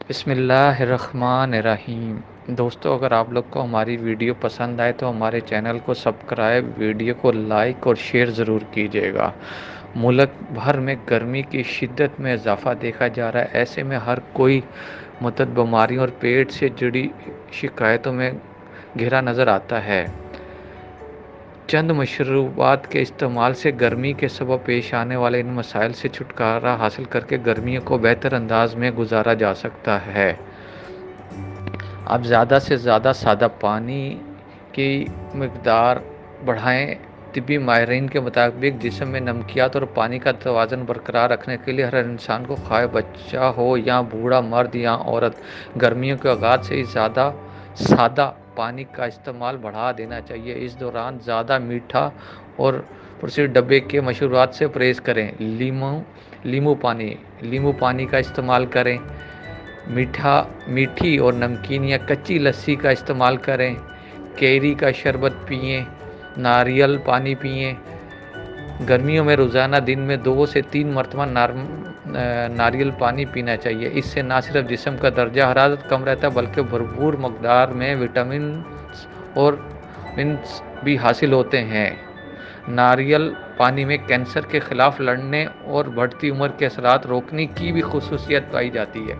بسم اللہ الرحمن الرحیم۔ دوستو، اگر آپ لوگ کو ہماری ویڈیو پسند آئے تو ہمارے چینل کو سبسکرائب، ویڈیو کو لائک اور شیئر ضرور کیجیے گا۔ ملک بھر میں گرمی کی شدت میں اضافہ دیکھا جا رہا ہے۔ ایسے میں ہر کوئی متعدد بیماریوں اور پیٹ سے جڑی شکایتوں میں گھرا نظر آتا ہے۔ چند مشروبات کے استعمال سے گرمی کے سبب پیش آنے والے ان مسائل سے چھٹکارا حاصل کر کے گرمیوں کو بہتر انداز میں گزارا جا سکتا ہے۔ آپ زیادہ سے زیادہ سادہ پانی کی مقدار بڑھائیں۔ طبی ماہرین کے مطابق جسم میں نمکیات اور پانی کا توازن برقرار رکھنے کے لیے ہر انسان کو، خواہ بچہ ہو یا بوڑھا مرد یا عورت، گرمیوں کے آغاز سے ہی سادہ پانی کا استعمال بڑھا دینا چاہیے۔ اس دوران زیادہ میٹھا اور پروسیسڈ ڈبے کے مشروبات سے پرہیز کریں۔ لیموں پانی کا استعمال کریں۔ میٹھی اور نمکین یا کچی لسی کا استعمال کریں۔ کیری کا شربت پئیں۔ ناریل پانی پئیں۔ گرمیوں میں روزانہ دن میں 2 سے 3 مرتبہ ناریل پانی پینا چاہیے۔ اس سے نہ صرف جسم کا درجہ حرارت کم رہتا ہے بلکہ بھرپور مقدار میں وٹامنز اور منرلز بھی حاصل ہوتے ہیں۔ ناریل پانی میں کینسر کے خلاف لڑنے اور بڑھتی عمر کے اثرات روکنے کی بھی خصوصیت پائی جاتی ہے۔